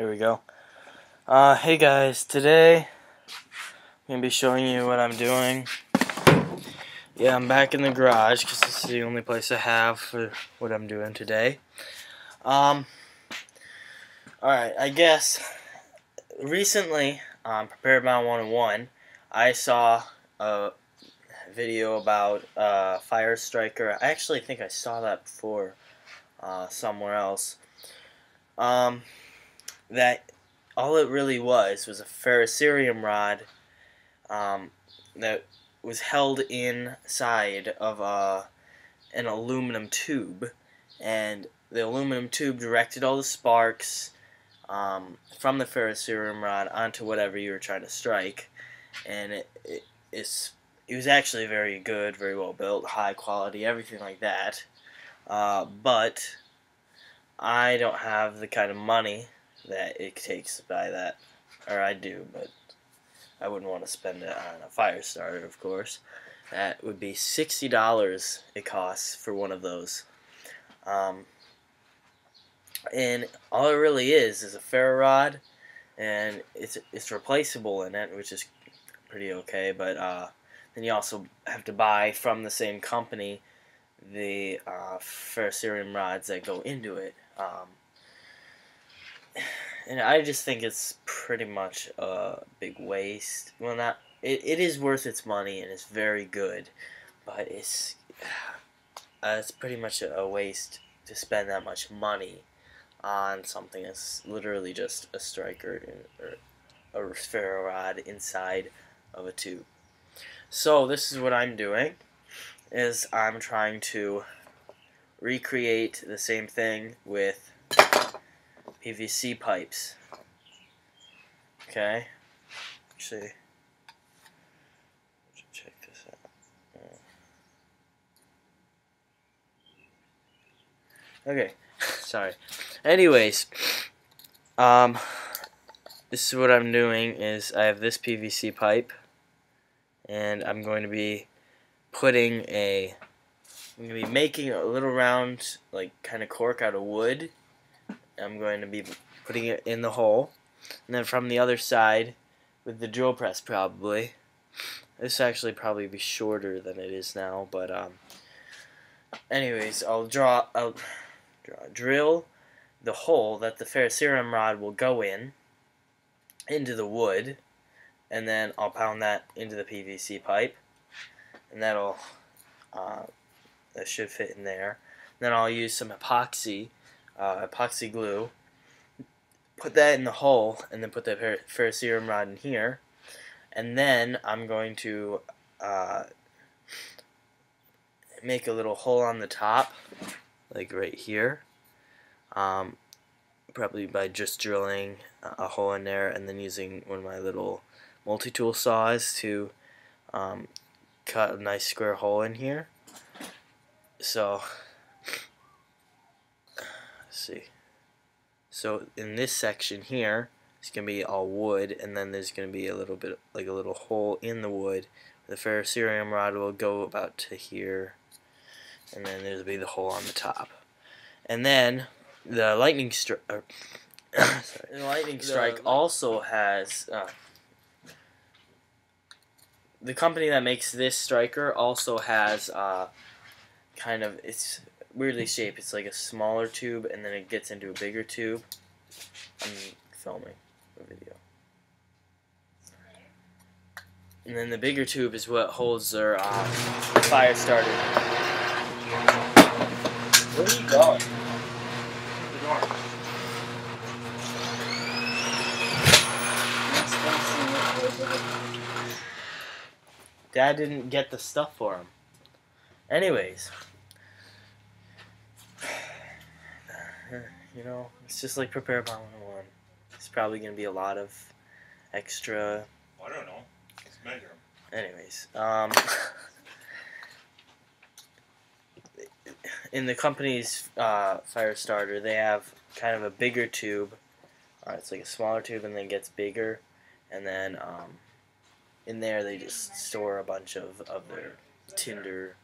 There we go. Hey guys, today I'm going to be showing you what I'm doing. Yeah, I'm back in the garage because this is the only place I have for what I'm doing today. Alright, I guess recently on Prepared-Bound 101, I saw a video about Fire Striker. I actually think I saw that before somewhere else. That all it really was a ferrocerium rod that was held inside of an aluminum tube, and the aluminum tube directed all the sparks from the ferrocerium rod onto whatever you were trying to strike, and it was actually very good, very well built, high quality, everything like that. But I don't have the kind of money that it takes to buy that, or I do, but I wouldn't want to spend it on a fire starter, of course. That would be $60 it costs for one of those. And all it really is a ferro rod, and it's replaceable in it, which is pretty okay. But then you also have to buy from the same company the ferrocerium rods that go into it. And I just think it's pretty much a big waste. Well, not it is worth its money and it's very good, but it's pretty much a waste to spend that much money on something that's literally just a striker or a ferro rod inside of a tube. So this is what I'm doing, is I'm trying to recreate the same thing with PVC pipes. Okay, actually, check this out. Okay, sorry. Anyways, this is what I'm doing. Is I have this PVC pipe, and I'm going to be making a little round, like, kind of cork out of wood. I'm going to be putting it in the hole, and then from the other side with the drill press, probably. This actually probably be shorter than it is now, but anyways, I'll drill the hole that the ferrocerium rod will go into the wood, and then I'll pound that into the PVC pipe, and that should fit in there. Then I'll use some epoxy glue, put that in the hole, and then put the ferrocerium rod in here, and then I'm going to make a little hole on the top, like right here, probably by just drilling a hole in there and then using one of my little multi-tool saws to cut a nice square hole in here. So let's see. So in this section here, it's going to be all wood, and then there's going to be a little bit, like a little hole in the wood. The ferrocerium rod will go about to here, and then there'll be the hole on the top. And then the lightning strike, also has the company that makes this striker also has kind of, it's weirdly shaped. It's like a smaller tube, and then it gets into a bigger tube. I'm filming a video. And then the bigger tube is what holds their fire starter. Where are you going? The door. Dad didn't get the stuff for him. Anyways. You know, it's just like Prepared-Bound 101. It's probably going to be a lot of extra... I don't know. Let's measure them. Anyways, in the company's fire starter, they have kind of a bigger tube. It's like a smaller tube and then gets bigger. And then in there they just store a bunch of their tinder,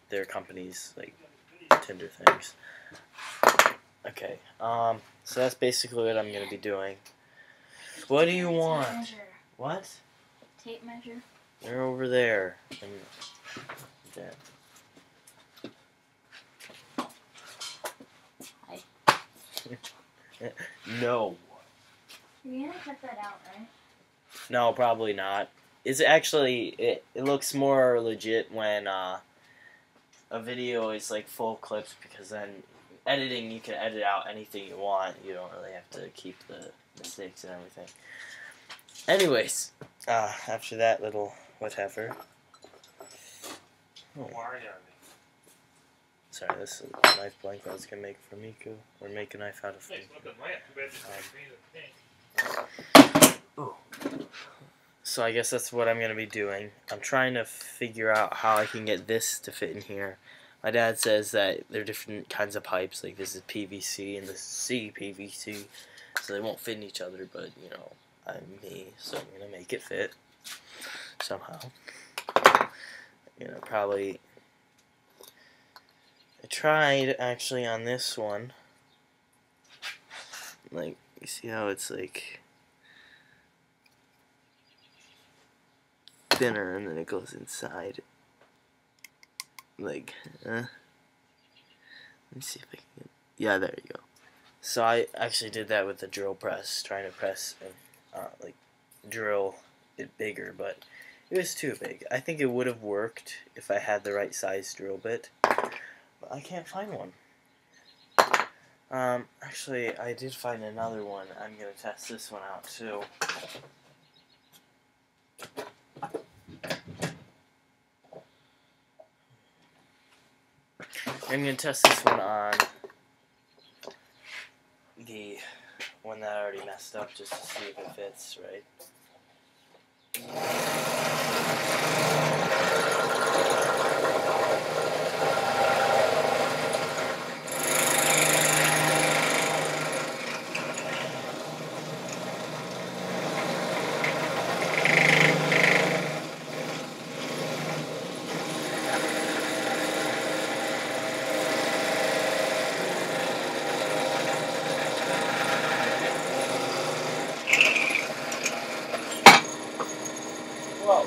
their company's like tinder things. Okay. So that's basically what I'm gonna be doing. What do you want? Tape measure. What? Tape measure. They're over there. And there. Hi. No. You're gonna cut that out, right? No, probably not. It's actually it looks more legit when a video is like full clips, because then editing you can edit out anything you want. You don't really have to keep the mistakes and everything. Anyways, after that little whatever. Oh. Why are you? Sorry, this is a knife blank I was gonna make for Miku. Or make a knife out of Nice looking lamp. Too bad it's green and pink. So I guess that's what I'm going to be doing. I'm trying to figure out how I can get this to fit in here. My dad says that there are different kinds of pipes, like this is PVC and this is CPVC, so they won't fit in each other, but, you know, I'm me, so I'm going to make it fit somehow. You know, probably... I tried, actually, on this one. Like, you see how it's, like... thinner, and then it goes inside. Like, let me see if I can. Yeah, there you go. So I actually did that with the drill press, trying to press and like drill it bigger, but it was too big. I think it would have worked if I had the right size drill bit, but I can't find one. Actually, I did find another one. I'm gonna test this one out too. I'm going to test this one on the one that I already messed up, just to see if it fits, right? Whoa.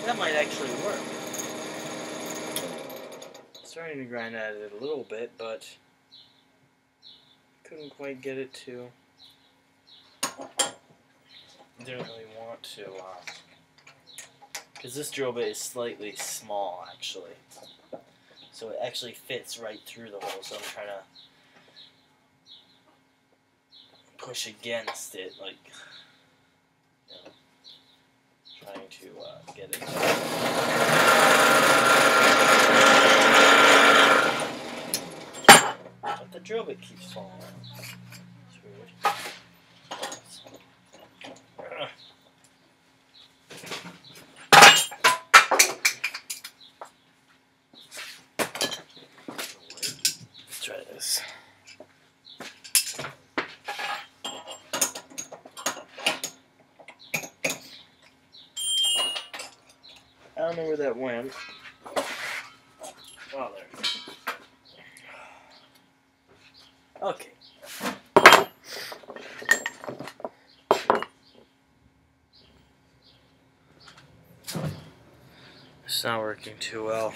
That might actually work. Starting to grind at it a little bit, but couldn't quite get it to. Didn't really want to, because this drill bit is slightly small, actually. So it actually fits right through the hole, so I'm trying to push against it, like, you know, trying to get it. But the drill bit keeps falling out. It's weird. Let's try this. I don't know where that went. Oh, there it is. Okay. It's not working too well.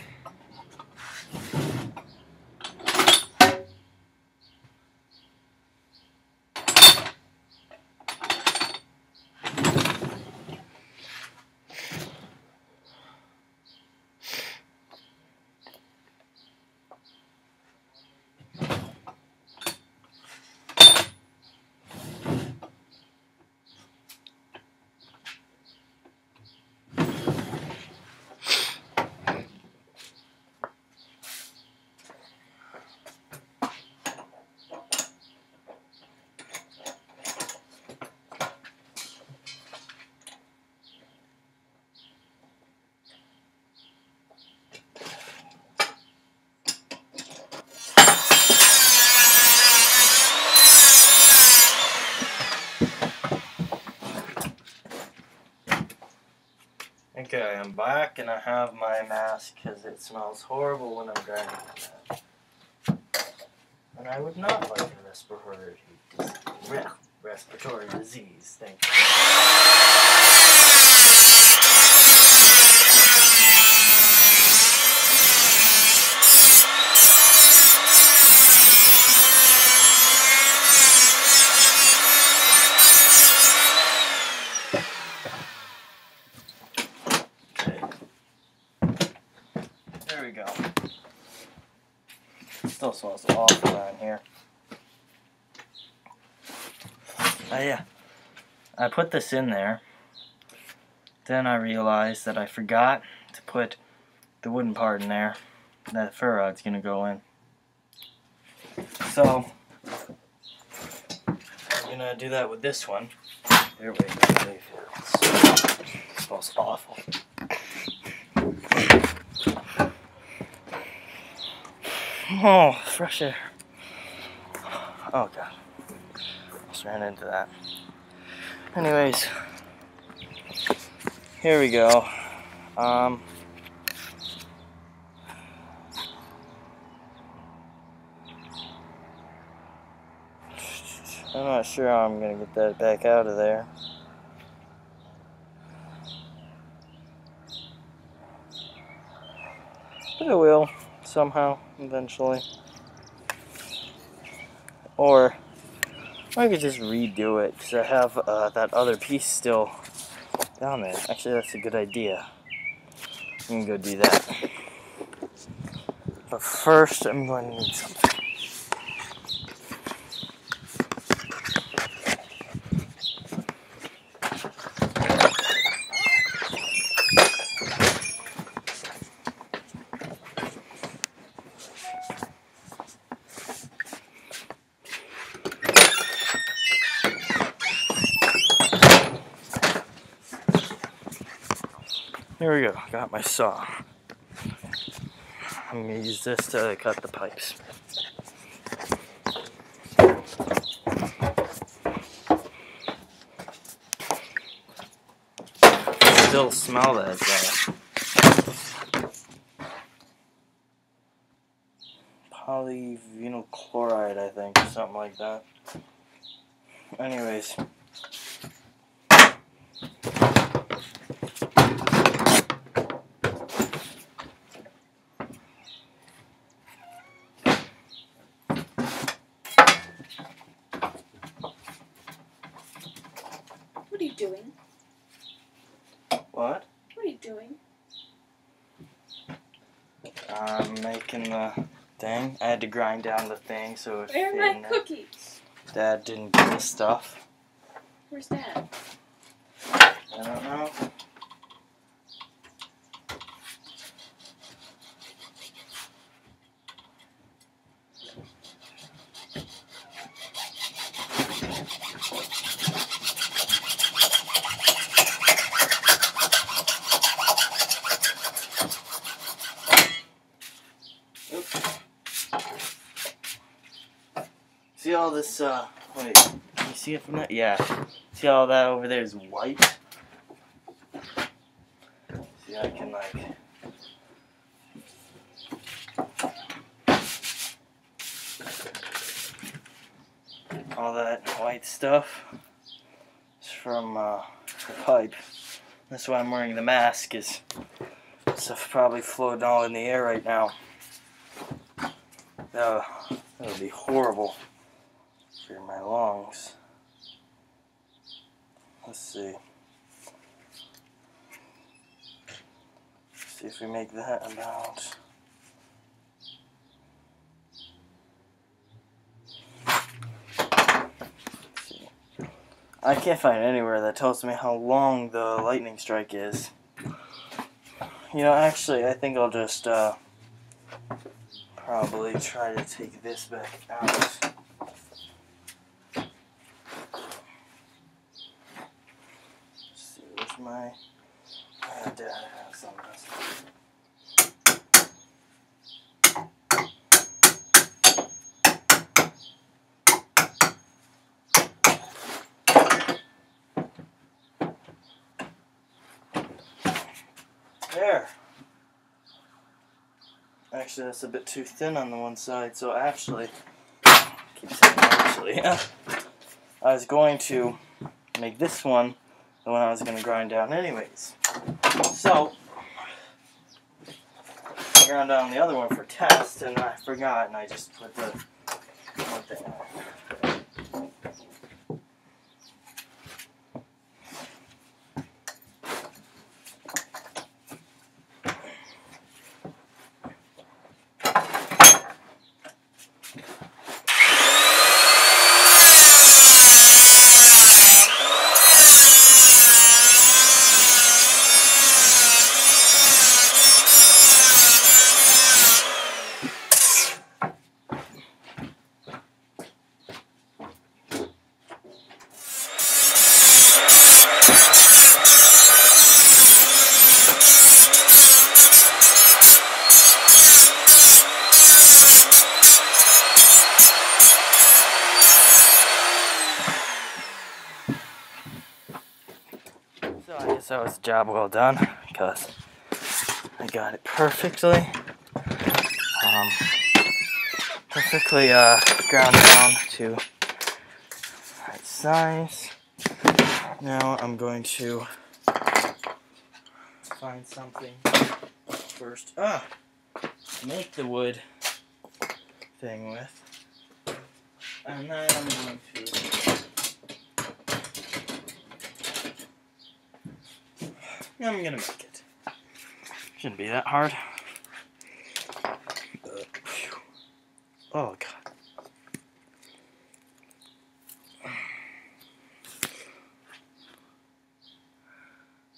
Okay, I'm back and I have my mask because it smells horrible when I'm driving like that. And I would not like a respiratory disease. Thank you. There we go. Still smells awful down here. Yeah. I put this in there. Then I realized that I forgot to put the wooden part in there. That fur rod's gonna go in. So I'm gonna do that with this one. There we go. It smells awful. Oh, fresh air. Oh god. Almost ran into that. Anyways, here we go. I'm not sure how I'm gonna get that back out of there. But I will, somehow, eventually. Or I could just redo it, because I have that other piece still down there. Actually, that's a good idea. I'm gonna go do that. But first, I'm going to need something. Here we go, got my saw. I'm going to use this to cut the pipes. Still smell that polyvinyl chloride, I think, or something like that. Anyways. What are you doing? What? What are you doing? I'm making the thing. I had to grind down the thing so it Where are fit my in there. cookies? Dad didn't get the stuff. Where's Dad? I don't know. See all this, wait, can you see it from that? Yeah. See all that over there is white? See, I can, like, all that white stuff is from, the pipe. That's why I'm wearing the mask, is stuff probably floating all in the air right now. That would be horrible for my lungs. Let's see. See if we make that about. Let's see. I can't find anywhere that tells me how long the lightning strike is. You know, actually, I think I'll just probably try to take this back out. Let's see, where's my dad has some of this. there. Actually, that's a bit too thin on the one side, so actually, keep saying actually, I was going to make this one the one I was going to grind down anyways. So, I ground down the other one for test, and I forgot, and I just put the one thing on. So I guess that was a job well done, because I got it perfectly. Perfectly ground down to right size. Now I'm going to find something first. Make the wood thing with. And then I'm going to I'm gonna make it. Shouldn't be that hard. Oh god.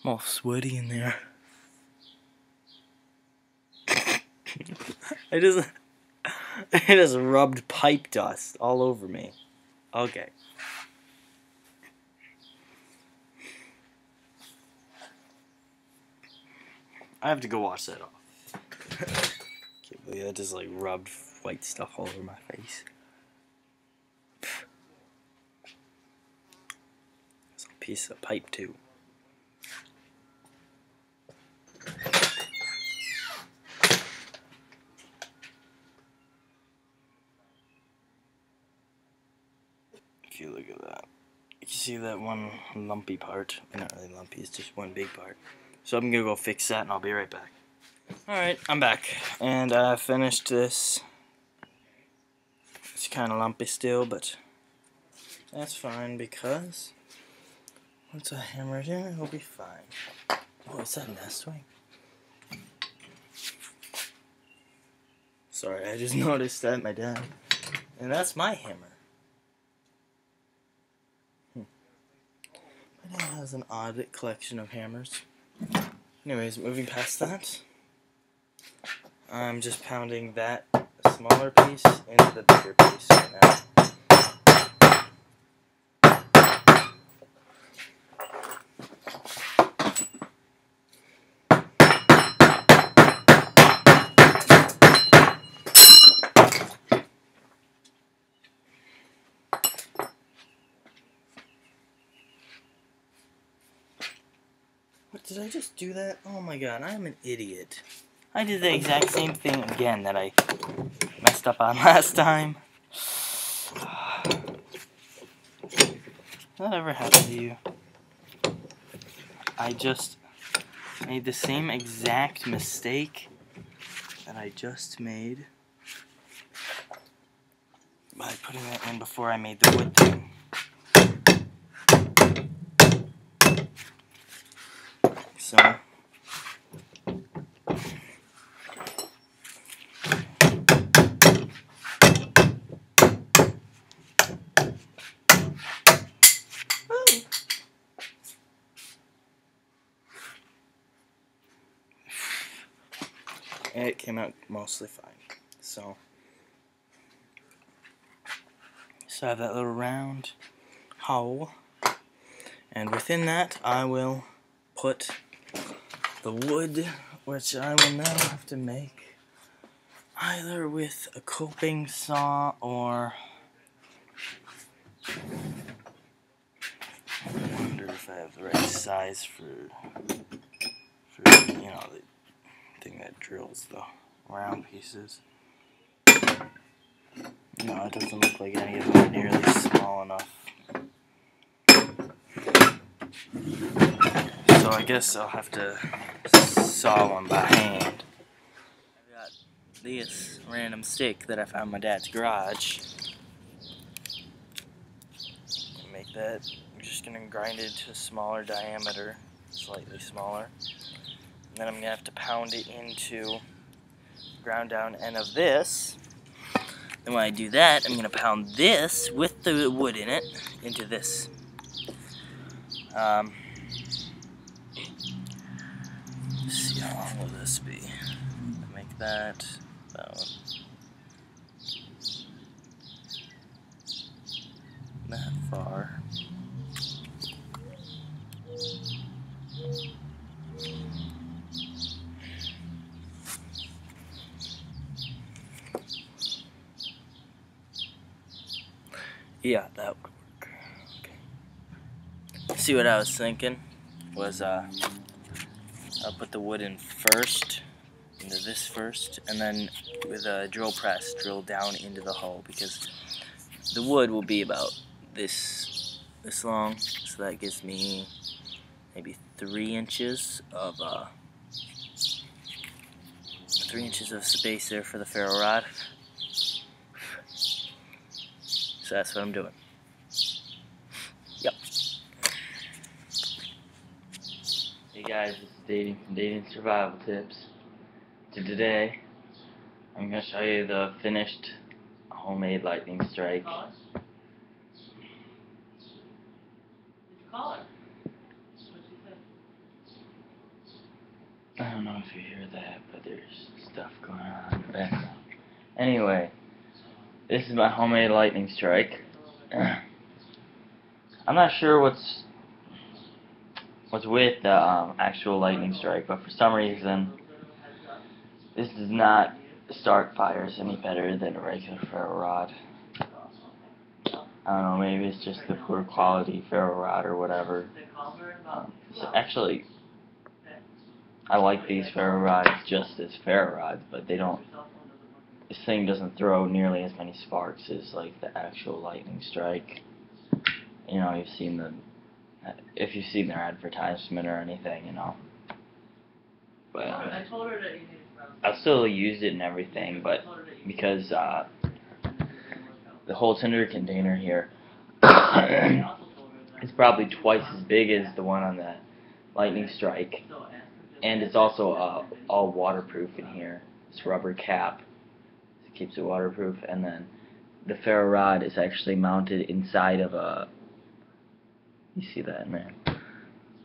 I'm all sweaty in there. I just rubbed pipe dust all over me. Okay. I have to go wash that off. Can't believe I just like rubbed white stuff all over my face. It's a piece of pipe too. If you look at that, you see that one lumpy part. Not really lumpy, it's just one big part. So I'm gonna go fix that and I'll be right back. Alright, I'm back. And I finished this. It's kind of lumpy still, but that's fine because once I hammer it in, it'll be fine. Oh, is that nest wing? Sorry, I just noticed that, my dad. And that's my hammer. My dad has an odd collection of hammers. Anyways, moving past that, I'm just pounding that smaller piece into the bigger piece right now. What, did I just do that? Oh my god, I am an idiot. I did the exact same thing again that I messed up on last time. That ever happened to you? I just made the same exact mistake that I just made by putting that in before I made the wood thing. So it came out mostly fine. So I have that little round hole, and within that I will put the wood, which I will now have to make either with a coping saw or I wonder if I have the right size for you know, the thing that drills the round pieces. No, it doesn't look like any of them are nearly small enough. So I guess I'll have to saw one by hand. I've got this random stick that I found in my dad's garage. Make that, I'm just going to grind it to a smaller diameter, slightly smaller. And then I'm going to have to pound it into the ground down end of this. And when I do that, I'm going to pound this with the wood in it into this. Let's see, how long will this be? Make that about that far. Yeah, that would work. Okay. See, what I was thinking was I'll put the wood in first, into this first, and then with a drill press drill down into the hull, because the wood will be about this long, so that gives me maybe 3 inches of 3 inches of space there for the ferro rod. So that's what I'm doing. Yep. Hey guys, this is Dating from Dating Survival Tips. So today, I'm going to show you the finished homemade lightning strike. I don't know if you hear that, but there's stuff going on in the background. Anyway, this is my homemade lightning strike. I'm not sure what's with the actual lightning strike, but for some reason, this does not start fires any better than a regular ferro rod. I don't know, maybe it's just the poor quality ferro rod or whatever. So actually, I like these ferro rods just as ferro rods, but they don't. This thing doesn't throw nearly as many sparks as like the actual lightning strike. You know, you've seen the, if you've seen their advertisement or anything, you know. But I still used it and everything, but because the whole tinder container here is probably twice as big as the one on the lightning strike, and it's also all waterproof in here. It's rubber cap, it keeps it waterproof, and then the ferro rod is actually mounted inside of a, you see that in there,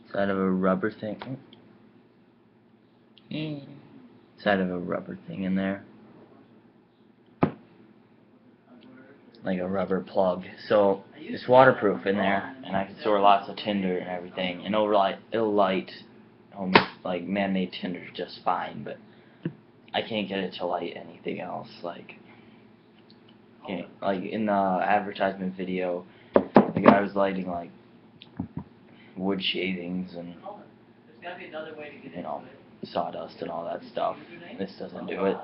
inside of a rubber thing. Inside of a rubber thing in there, like a rubber plug. So it's waterproof in there, and I can store lots of tinder and everything, and it'll light like man-made tinder just fine. But I can't get it to light anything else. Like in the advertisement video, the guy was lighting like wood shavings and, you know, sawdust and all that stuff. This doesn't do it.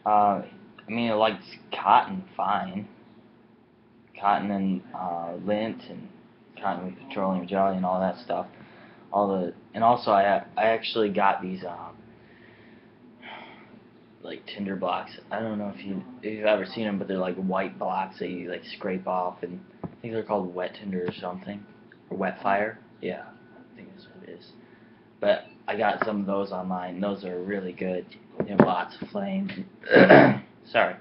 I mean, it lights cotton fine. Cotton and lint and cotton with petroleum jelly and all that stuff. And also I actually got these like tinder blocks. I don't know if you've ever seen them, but they're like white blocks that you like scrape off, and I think they're called wet tinder or something, or wet fire. Yeah, I think that's what it is. But I got some of those online. Those are really good. They have lots of flame. Sorry,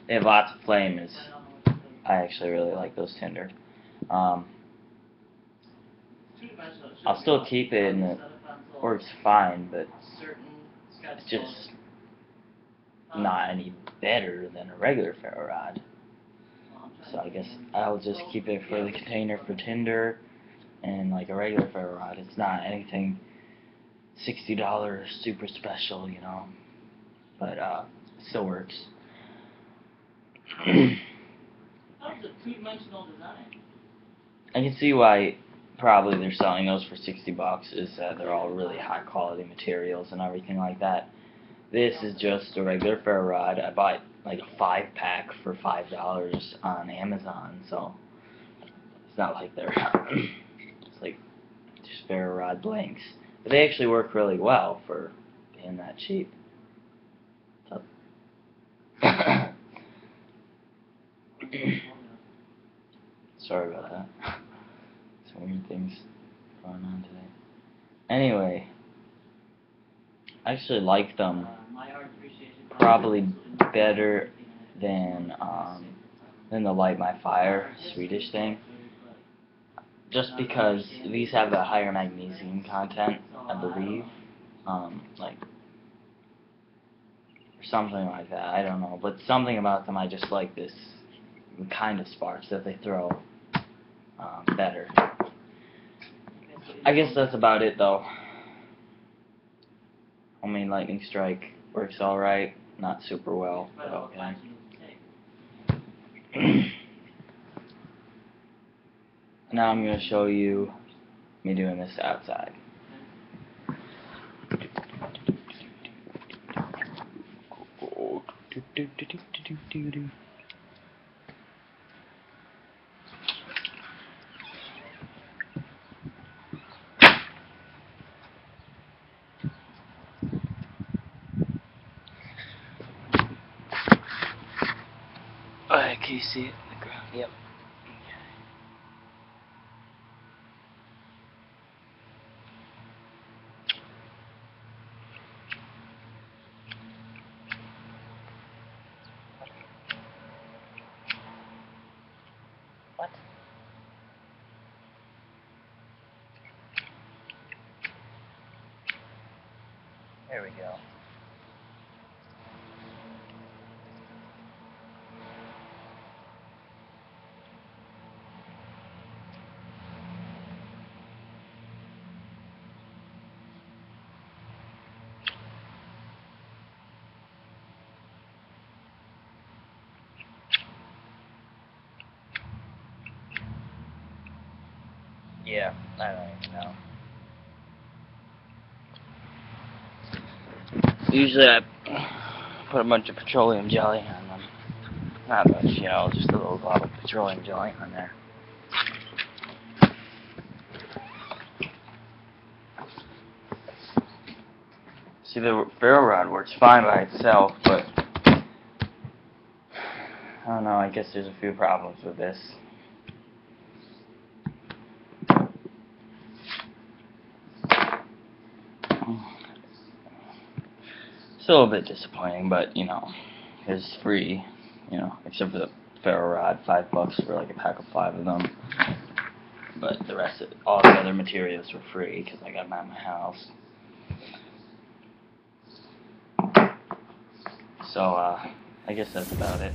they have lots of flame. I actually really like those tinder. I'll still keep it, and it works fine, but it's just not any better than a regular ferro rod. So I guess I'll just keep it for the container for tinder, and like a regular ferro rod. It's not anything $60 super special, you know, but it still works. I can see why probably they're selling those for $60 is that they're all really high quality materials and everything like that. This is just a regular ferro rod. I bought like a 5-pack for $5 on Amazon, so it's not like they're it's like just ferro rod blanks. But they actually work really well for being that cheap. So sorry about that. Some weird things going on today. Anyway, I actually like them probably better than the Light My Fire Swedish thing. Just because these have the higher magnesium content, I believe. Like, or something like that, I don't know. But something about them, I just like this kind of sparks that they throw better. I guess that's about it, though. Homemade Lightning Strike works alright, not super well, but okay. Now I'm going to show you me doing this outside. Alright, can you see it in the ground? Yep. What? There we go. Yeah, I don't even know. Usually I put a bunch of petroleum jelly on them. Not much, you know, just a little bottle of petroleum jelly on there. See, the ferro rod works fine by itself, but I don't know, I guess there's a few problems with this. It's a little bit disappointing, but, you know, it's free, you know, except for the ferro rod, $5 for like a pack of 5 of them. But the rest of all the other materials were free because I got them at my house. So, I guess that's about it.